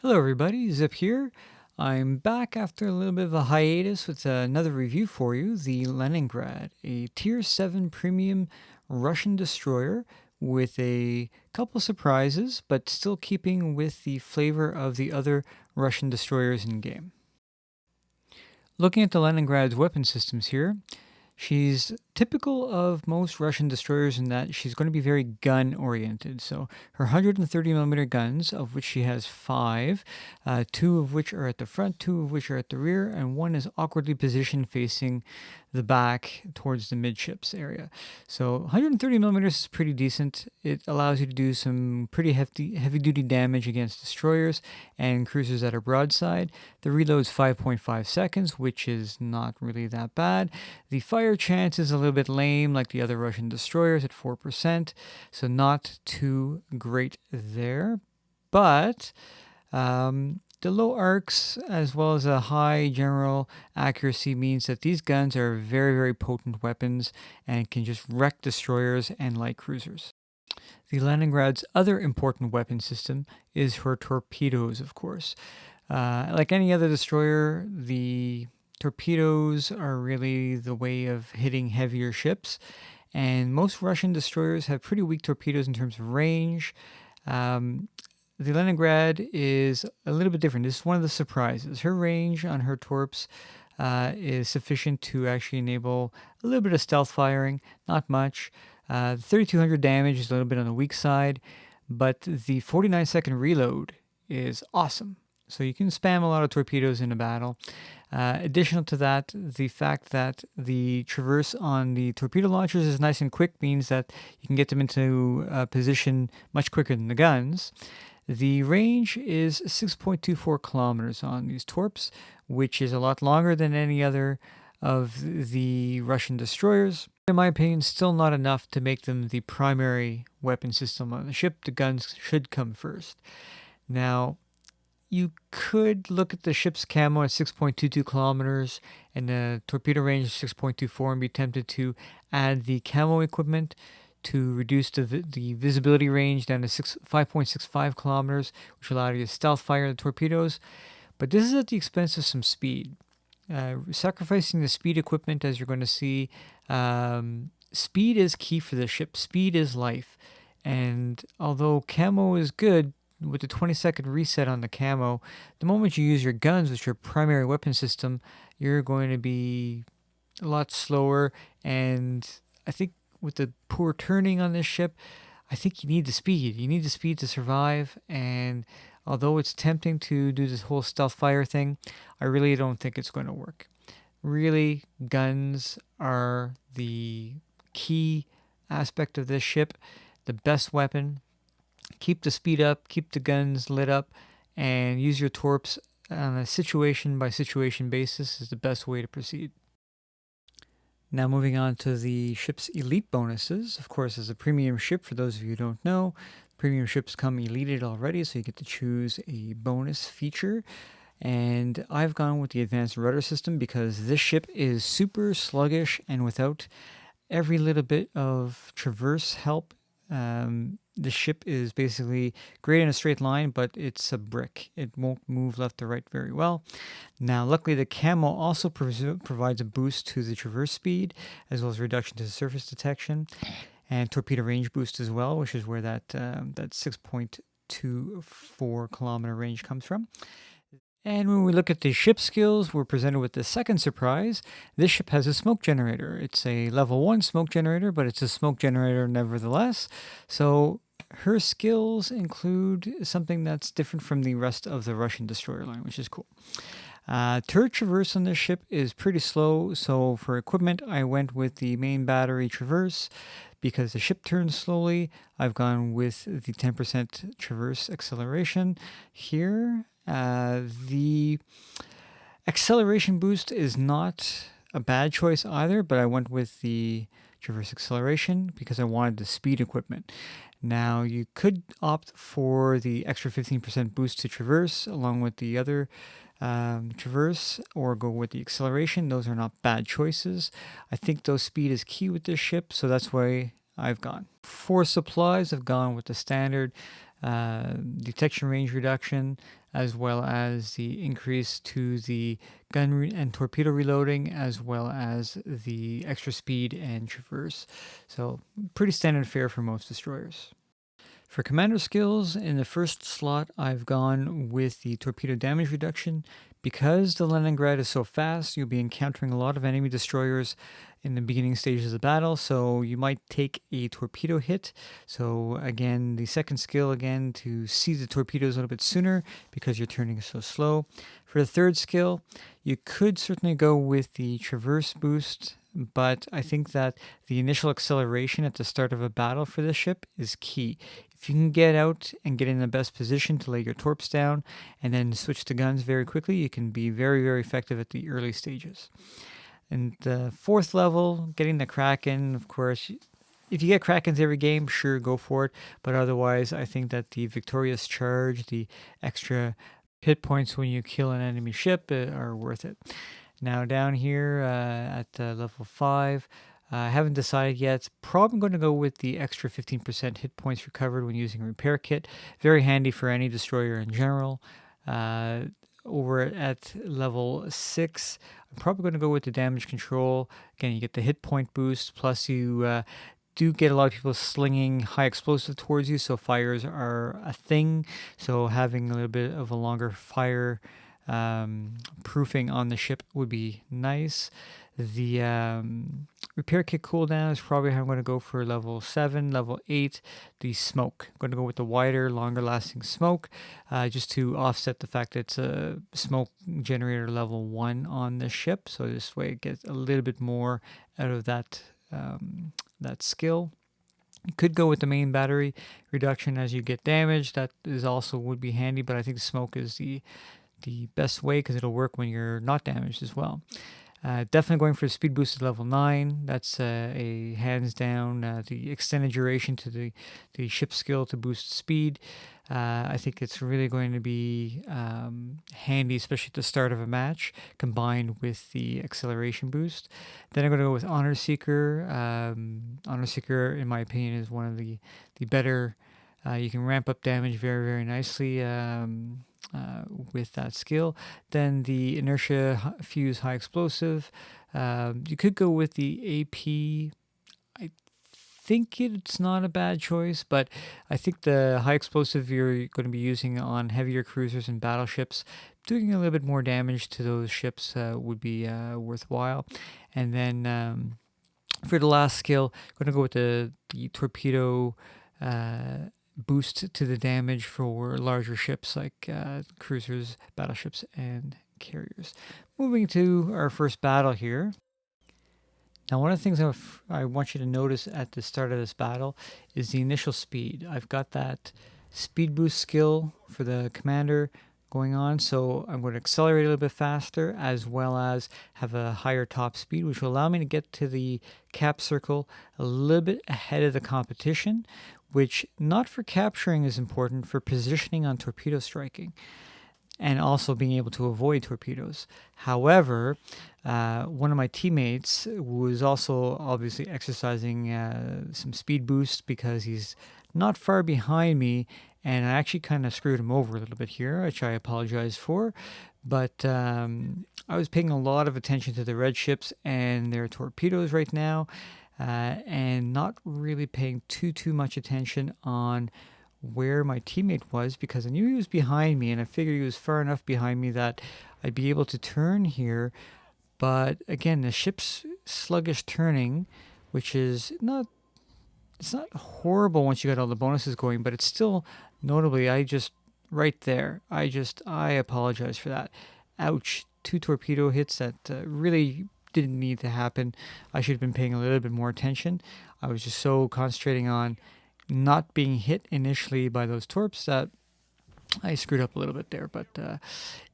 Hello everybody, Zip here. I'm back after a little bit of a hiatus with another review for you, the Leningrad, a Tier 7 premium Russian destroyer with a couple surprises, but still keeping with the flavor of the other Russian destroyers in game. Looking at the Leningrad's weapon systems here, she's typical of most Russian destroyers in that she's going to be very gun-oriented. So her 130mm guns, of which she has 5, 2 of which are at the front, 2 of which are at the rear, and 1 is awkwardly positioned facing the back towards the midships area. So 130mm is pretty decent. It allows you to do some pretty heavy-duty damage against destroyers and cruisers that are broadside. The reload is 5.5 seconds, which is not really that bad. The fire chance is a little bit lame, like the other Russian destroyers at 4%, so not too great there. But the low arcs, as well as a high general accuracy, means that these guns are very, very potent weapons and can just wreck destroyers and light cruisers. The Leningrad's other important weapon system is her torpedoes, of course. Like any other destroyer, the torpedoes are really the way of hitting heavier ships, and most Russian destroyers have pretty weak torpedoes in terms of range. The Leningrad is a little bit different. This is one of the surprises. Her range on her torps is sufficient to actually enable a little bit of stealth firing, not much. 3200 damage is a little bit on the weak side, but the 49-second reload is awesome. So you can spam a lot of torpedoes in a battle. Additional to that, the fact that the traverse on the torpedo launchers is nice and quick means that you can get them into position much quicker than the guns. The range is 6.24 kilometers on these torps, which is a lot longer than any other of the Russian destroyers. In my opinion, still not enough to make them the primary weapon system on the ship. The guns should come first. Now, you could look at the ship's camo at 6.22 kilometers and the torpedo range is 6.24 and be tempted to add the camo equipment to reduce the visibility range down to 5.65 kilometers, which will allow you to stealth fire the torpedoes. But this is at the expense of some speed. Sacrificing the speed equipment, as you're going to see, speed is key for the ship. Speed is life. And although camo is good, with the 20-second reset on the camo, the moment you use your guns, which are your primary weapon system, you're going to be a lot slower. And I think with the poor turning on this ship, I think you need the speed. You need the speed to survive. And although it's tempting to do this whole stealth fire thing, I really don't think it's going to work. Really, guns are the key aspect of this ship, the best weapon. Keep the speed up, keep the guns lit up, and use your torps on a situation-by-situation basis is the best way to proceed. Now moving on to the ship's elite bonuses. Of course, as a premium ship, for those of you who don't know, premium ships come elited already, so you get to choose a bonus feature. And I've gone with the advanced rudder system because this ship is super sluggish, and without every little bit of traverse help, the ship is basically great in a straight line, but it's a brick. It won't move left or right very well. Now, luckily, the camo also provides a boost to the traverse speed, as well as reduction to surface detection, and torpedo range boost as well, which is where that 6.24 kilometer range comes from. And when we look at the ship skills, we're presented with the second surprise. This ship has a smoke generator. It's a level 1 smoke generator, but it's a smoke generator nevertheless. So her skills include something that's different from the rest of the Russian destroyer line, which is cool. Turret traverse on this ship is pretty slow, so for equipment, I went with the main battery traverse. Because the ship turns slowly, I've gone with the 10% traverse acceleration here. The acceleration boost is not a bad choice either, but I went with the traverse acceleration because I wanted the speed equipment. Now, you could opt for the extra 15% boost to traverse along with the other traverse, or go with the acceleration. Those are not bad choices. I think though speed is key with this ship, so that's why I've gone. For supplies, I've gone with the standard detection range reduction, as well as the increase to the gun and torpedo reloading, as well as the extra speed and traverse. So pretty standard fare for most destroyers. For commander skills, in the first slot, I've gone with the torpedo damage reduction. Because the Leningrad is so fast, you'll be encountering a lot of enemy destroyers in the beginning stages of the battle, so you might take a torpedo hit. So again, the second skill, again, to see the torpedoes a little bit sooner because you're turning so slow. For the third skill, you could certainly go with the traverse boost, but I think that the initial acceleration at the start of a battle for this ship is key. If you can get out and get in the best position to lay your torps down and then switch to guns very quickly, you can be very, very effective at the early stages. And the fourth level, getting the Kraken, of course, if you get Krakens every game, sure, go for it. But otherwise, I think that the victorious charge, the extra hit points when you kill an enemy ship are worth it. Now down here at level 5, I haven't decided yet. Probably going to go with the extra 15% hit points recovered when using a repair kit. Very handy for any destroyer in general. Over at level 6, I'm probably going to go with the damage control. Again, you get the hit point boost, plus you do get a lot of people slinging high explosive towards you, so fires are a thing. So having a little bit of a longer fire proofing on the ship would be nice. The repair kit cooldown is probably how I'm going to go for level 7. Level 8, the smoke. I'm going to go with the wider, longer lasting smoke, just to offset the fact that it's a smoke generator level 1 on the ship. So this way it gets a little bit more out of that skill. You could go with the main battery reduction as you get damaged. That is also would be handy, but I think smoke is the best way because it'll work when you're not damaged as well. Definitely going for the speed boost at level 9. That's a hands down the extended duration to the ship skill to boost speed. I think it's really going to be handy, especially at the start of a match, combined with the acceleration boost. Then I'm going to go with Honor Seeker. Honor Seeker, in my opinion, is one of the better. You can ramp up damage very, very nicely with that skill. Then the Inertia Fuse High Explosive. You could go with the AP. I think it's not a bad choice, but I think the High Explosive you're going to be using on heavier cruisers and battleships, doing a little bit more damage to those ships would be worthwhile. And then for the last skill, I'm going to go with the Torpedo boost to the damage for larger ships like cruisers, battleships, and carriers. Moving to our first battle here. Now, one of the things I want you to notice at the start of this battle is the initial speed. I've got that speed boost skill for the commander going on, so I'm going to accelerate a little bit faster as well as have a higher top speed, which will allow me to get to the cap circle a little bit ahead of the competition, which not for capturing is important, for positioning on torpedo striking and also being able to avoid torpedoes. However, one of my teammates was also obviously exercising some speed boost because he's not far behind me, and I actually kind of screwed him over a little bit here, which I apologize for. But I was paying a lot of attention to the red ships and their torpedoes right now, and not really paying too much attention on where my teammate was, because I knew he was behind me and I figured he was far enough behind me that I'd be able to turn here. But again, the ship's sluggish turning, which is not horrible once you got all the bonuses going, but it's still notably, right there, I apologize for that. Ouch, 2 torpedo hits that really didn't need to happen. I should have been paying a little bit more attention. I was just so concentrating on not being hit initially by those torps that I screwed up a little bit there. But in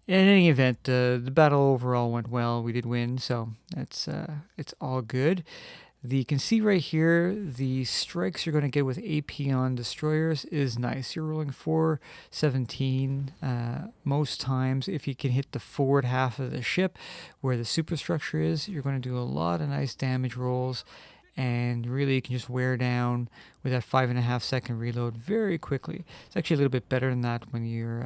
any event, the battle overall went well. We did win, so it's all good. You can see right here, the strikes you're going to get with AP on destroyers is nice. You're rolling 417 most times. If you can hit the forward half of the ship where the superstructure is, you're going to do a lot of nice damage rolls. and really you can just wear down with that 5.5-second reload very quickly. It's actually a little bit better than that when you're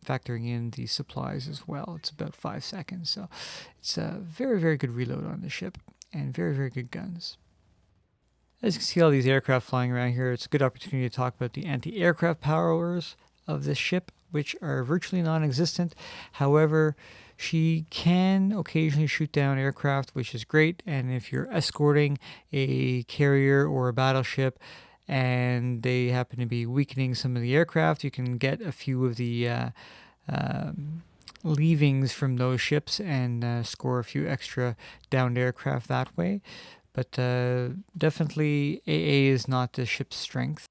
factoring in the supplies as well. It's about 5 seconds, so it's a very, very good reload on the ship, and very, very good guns. As you can see all these aircraft flying around here, it's a good opportunity to talk about the anti-aircraft powers of this ship, which are virtually non-existent. However, she can occasionally shoot down aircraft, which is great. And if you're escorting a carrier or a battleship and they happen to be weakening some of the aircraft, you can get a few of the leavings from those ships and score a few extra downed aircraft that way. But definitely AA is not the ship's strength.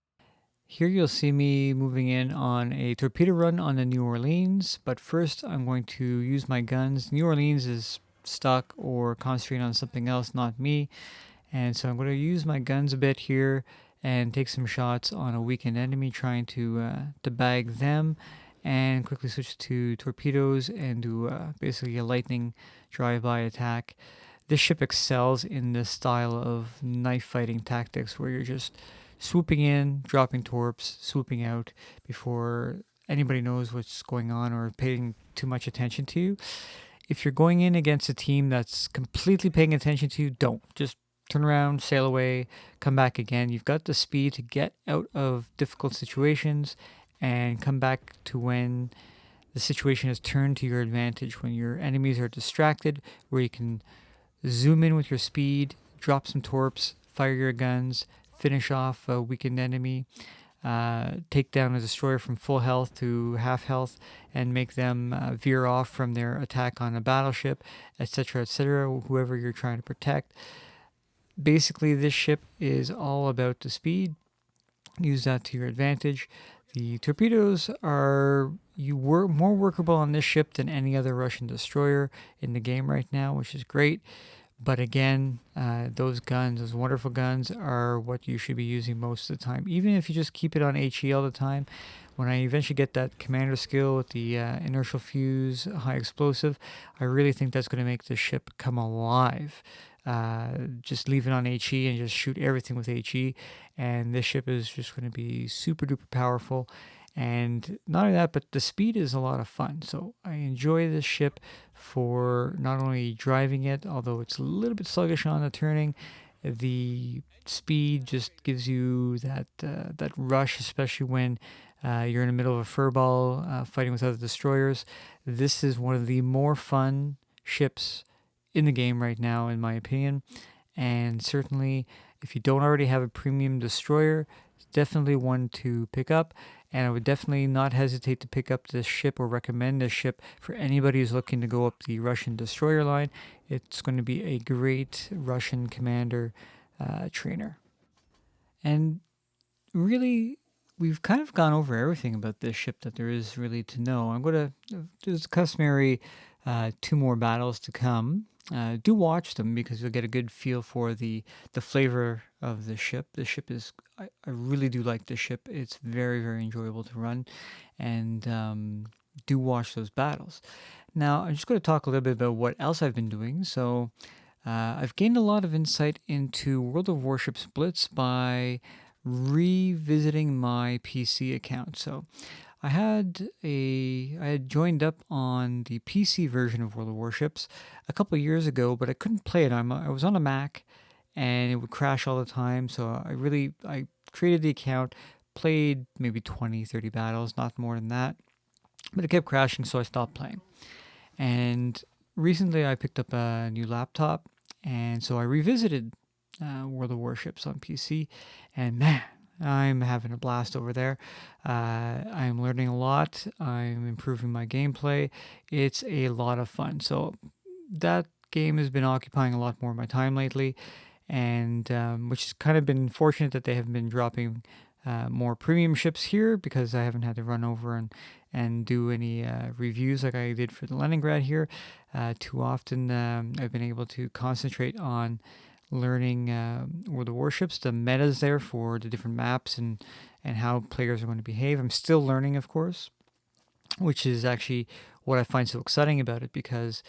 Here you'll see me moving in on a torpedo run on the New Orleans, but first I'm going to use my guns. New Orleans is stuck or concentrating on something else, not me. And so I'm going to use my guns a bit here and take some shots on a weakened enemy, trying to bag them, and quickly switch to torpedoes and do basically a lightning drive-by attack. This ship excels in this style of knife fighting tactics where you're just swooping in, dropping torps, swooping out before anybody knows what's going on or paying too much attention to you. If you're going in against a team that's completely paying attention to you, don't. Just turn around, sail away, come back again. You've got the speed to get out of difficult situations and come back to when the situation has turned to your advantage, when your enemies are distracted, where you can zoom in with your speed, drop some torps, fire your guns, finish off a weakened enemy, take down a destroyer from full health to half health, and make them veer off from their attack on a battleship, etc., etc., whoever you're trying to protect. Basically, this ship is all about the speed. Use that to your advantage. The torpedoes are more workable on this ship than any other Russian destroyer in the game right now, which is great. But again, those guns, those wonderful guns, are what you should be using most of the time. Even if you just keep it on HE all the time, when I eventually get that commander skill with the inertial fuse, high explosive, I really think that's going to make the ship come alive. Just leave it on HE and just shoot everything with HE, and this ship is just going to be super duper powerful. And not only that, but the speed is a lot of fun. So I enjoy this ship for not only driving it, although it's a little bit sluggish on the turning. The speed just gives you that rush, especially when you're in the middle of a furball fighting with other destroyers. This is one of the more fun ships in the game right now, in my opinion. And certainly, if you don't already have a premium destroyer, it's definitely one to pick up. And I would definitely not hesitate to pick up this ship or recommend this ship for anybody who's looking to go up the Russian destroyer line. It's going to be a great Russian commander trainer. And really, we've kind of gone over everything about this ship that there is really to know. I'm going to, there's customary 2 more battles to come. Do watch them because you'll get a good feel for the flavor of the ship. The ship is, I really do like this ship. It's very, very enjoyable to run, and do watch those battles. Now, I'm just going to talk a little bit about what else I've been doing. So I've gained a lot of insight into World of Warships Blitz by revisiting my PC account. So I had joined up on the PC version of World of Warships a couple of years ago, but I couldn't play it. I was on a Mac, and it would crash all the time. So I created the account, played maybe 20, 30 battles, not more than that, but it kept crashing, so I stopped playing. And recently, I picked up a new laptop, and so I revisited World of Warships on PC, and man, I'm having a blast over there. I'm learning a lot. I'm improving my gameplay. It's a lot of fun. So that game has been occupying a lot more of my time lately, and which has kind of been fortunate that they have been dropping more premium ships here, because I haven't had to run over and do any reviews like I did for the Leningrad here. Too often I've been able to concentrate on learning World of Warships, the metas there for the different maps and how players are going to behave. I'm still learning, of course, which is actually what I find so exciting about it, because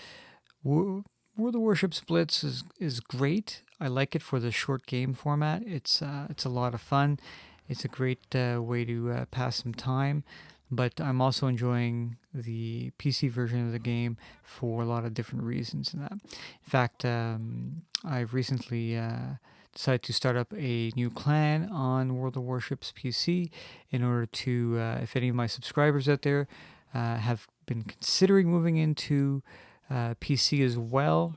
World of Warships Blitz is great. I like it for the short game format. It's a lot of fun. It's a great way to pass some time. But I'm also enjoying the PC version of the game for a lot of different reasons. In fact, I've recently decided to start up a new clan on World of Warships PC in order to, if any of my subscribers out there have been considering moving into PC as well,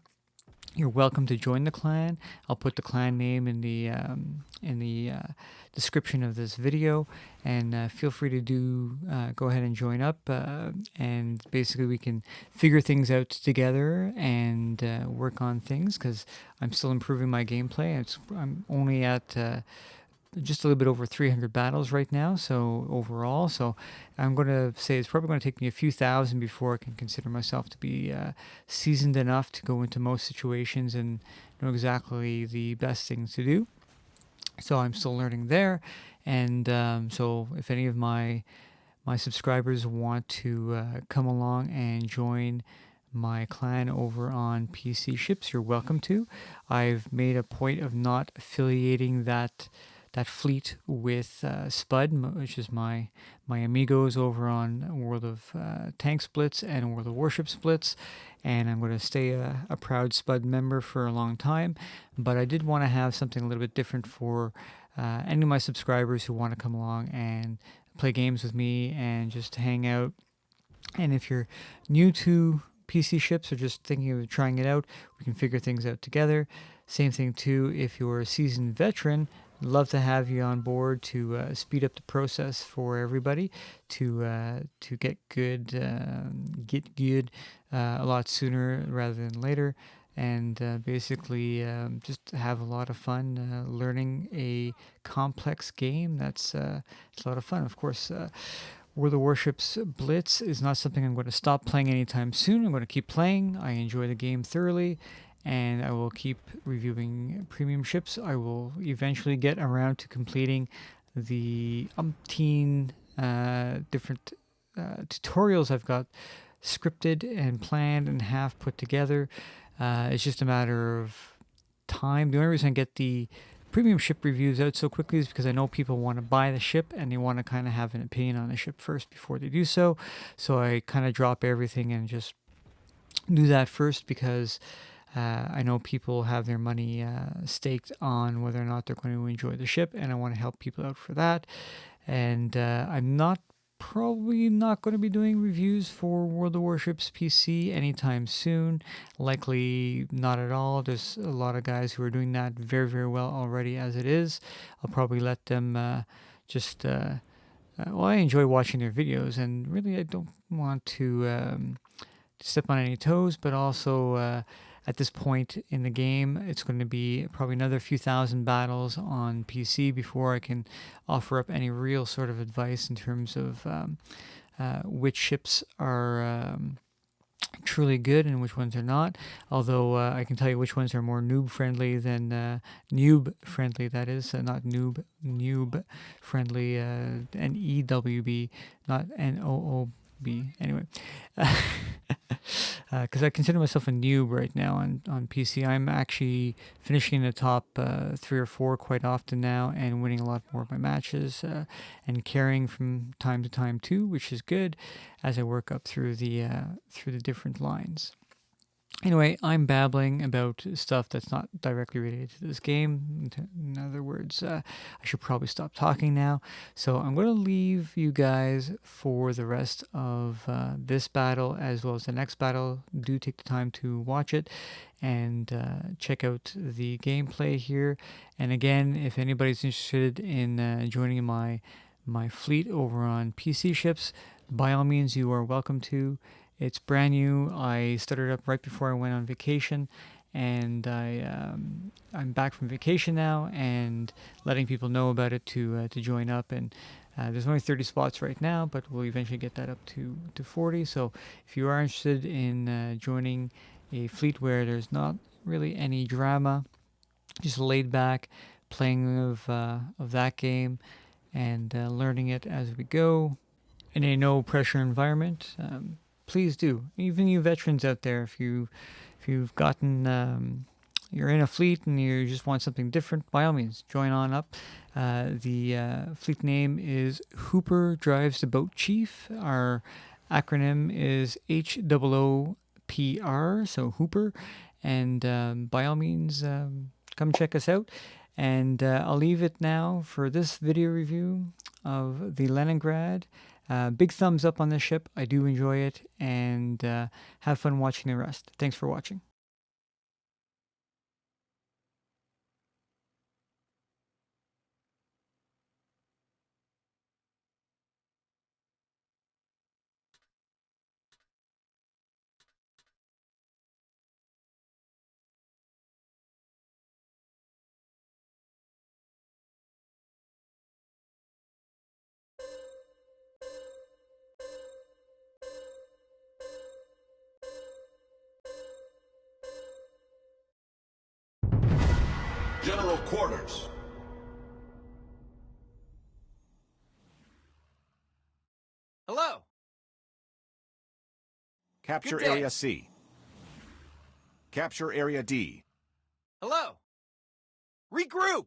you're welcome to join the clan. I'll put the clan name in the description of this video, and feel free to go ahead and join up. And basically, we can figure things out together and work on things, because I'm still improving my gameplay. I'm only at just a little bit over 300 battles right now, so overall. So I'm going to say it's probably going to take me a few thousand before I can consider myself to be seasoned enough to go into most situations and know exactly the best things to do. So I'm still learning there. And so if any of my subscribers want to come along and join my clan over on PC Ships, you're welcome to. I've made a point of not affiliating that fleet with Spud, which is my amigos over on World of Tanks Blitz and World of Warships Blitz, and I'm going to stay a proud Spud member for a long time. But I did want to have something a little bit different for any of my subscribers who want to come along and play games with me and just hang out. And if you're new to PC Ships or just thinking of trying it out, we can figure things out together. Same thing too if you're a seasoned veteran. Love to have you on board to speed up the process for everybody to get good a lot sooner rather than later, and basically just have a lot of fun learning a complex game. It's a lot of fun. Of course, World of Warships Blitz is not something I'm going to stop playing anytime soon. I'm going to keep playing. I enjoy the game thoroughly, and I will keep reviewing premium ships. I will eventually get around to completing the umpteen different tutorials I've got scripted and planned and half put together. It's just a matter of time. The only reason I get the premium ship reviews out so quickly is because I know people want to buy the ship and they want to kind of have an opinion on the ship first before they do so. So I kind of drop everything and just do that first, because I know people have their money staked on whether or not they're going to enjoy the ship, and I want to help people out for that. And I'm probably not going to be doing reviews for World of Warships PC anytime soon. Likely not at all. There's a lot of guys who are doing that very, very well already as it is. I'll probably let them well, I enjoy watching their videos, and really I don't want to step on any toes, but also at this point in the game, it's going to be probably another few thousand battles on PC before I can offer up any real sort of advice in terms of which ships are truly good and which ones are not. Although I can tell you which ones are more noob friendly than noob friendly, that is, not noob friendly, NEWB, not NOOB. Anyway. Because I consider myself a noob right now on PC. I'm actually finishing in the top 3 or 4 quite often now, and winning a lot more of my matches, and carrying from time to time too, which is good as I work up through the different lines. Anyway, I'm babbling about stuff that's not directly related to this game. In other words, I should probably stop talking now. So I'm going to leave you guys for the rest of this battle as well as the next battle. Do take the time to watch it and check out the gameplay here. And again, if anybody's interested in joining my fleet over on PC Ships, by all means, you are welcome to. It's brand new. I started up right before I went on vacation, and I'm back from vacation now and letting people know about it to join up. And there's only 30 spots right now, but we'll eventually get that up to 40. So if you are interested in joining a fleet where there's not really any drama, just laid back playing of that game and learning it as we go in a no pressure environment, please do. Even you veterans out there, if you've gotten you're in a fleet and you just want something different, by all means, join on up. The fleet name is HOOPR Drives the Boat Chief. Our acronym is HOOPR, so HOOPR. And by all means, come check us out. And I'll leave it now for this video review of the Leningrad. Big thumbs up on this ship. I do enjoy it, and have fun watching the rest. Thanks for watching. General Quarters. Hello. Capture Good day. Area C. Capture Area D. Hello. Regroup.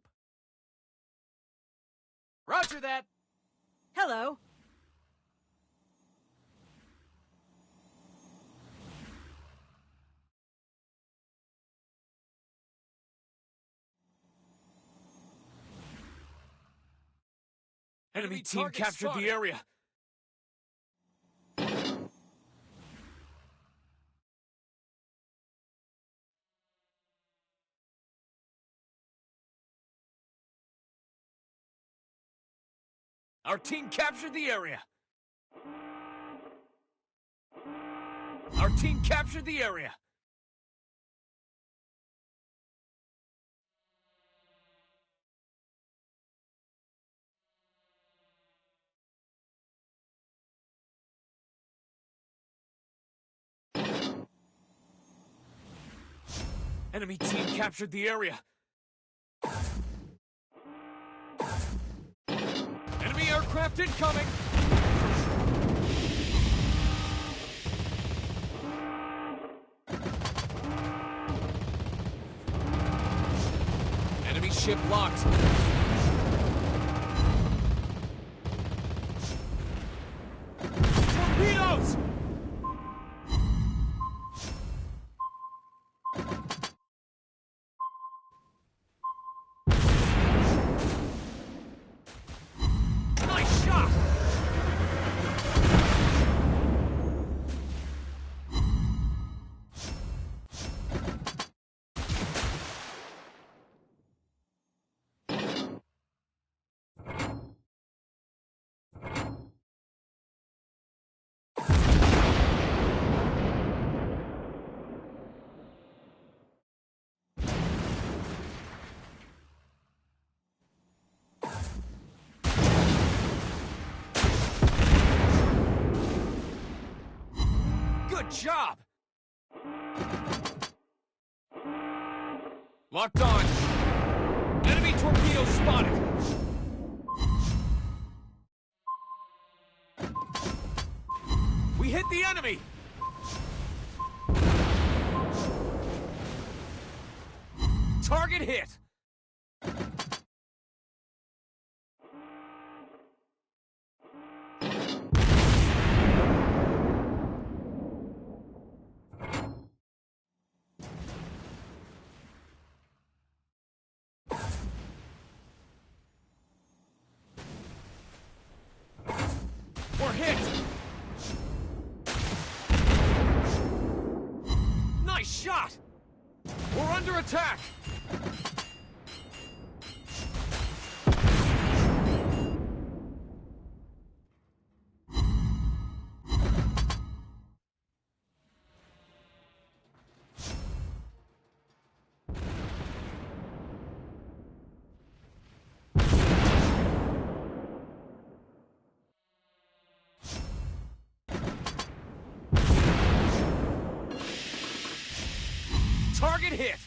Roger that. Hello. Enemy team captured the area. Our team captured the area. Our team captured the area. Enemy team captured the area. Enemy aircraft incoming! Enemy ship locked. Torpedoes! Nice shot! Good job! Locked on. Enemy torpedoes spotted. We hit the enemy! Target hit! We're hit! Nice shot! We're under attack! Target hit!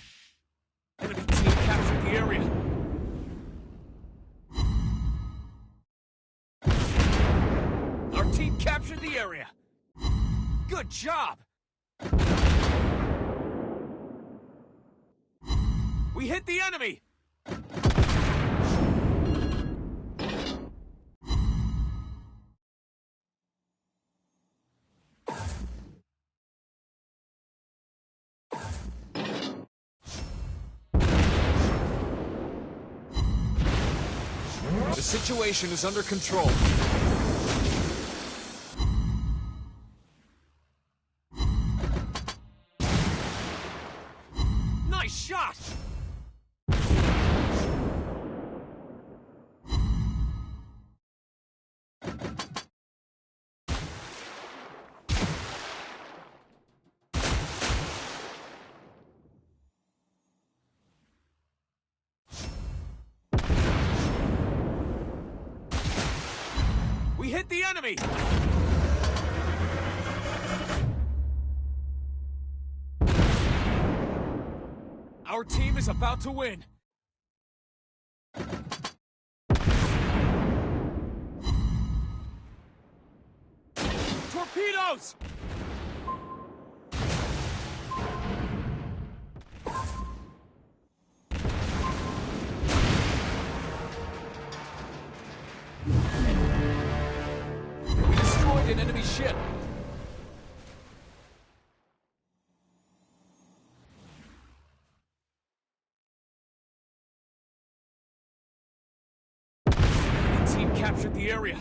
Enemy team captured the area. Our team captured the area. Good job! We hit the enemy! The situation is under control. Nice shot! We hit the enemy! Our team is about to win! Torpedoes! We destroyed an enemy ship! The team captured the area.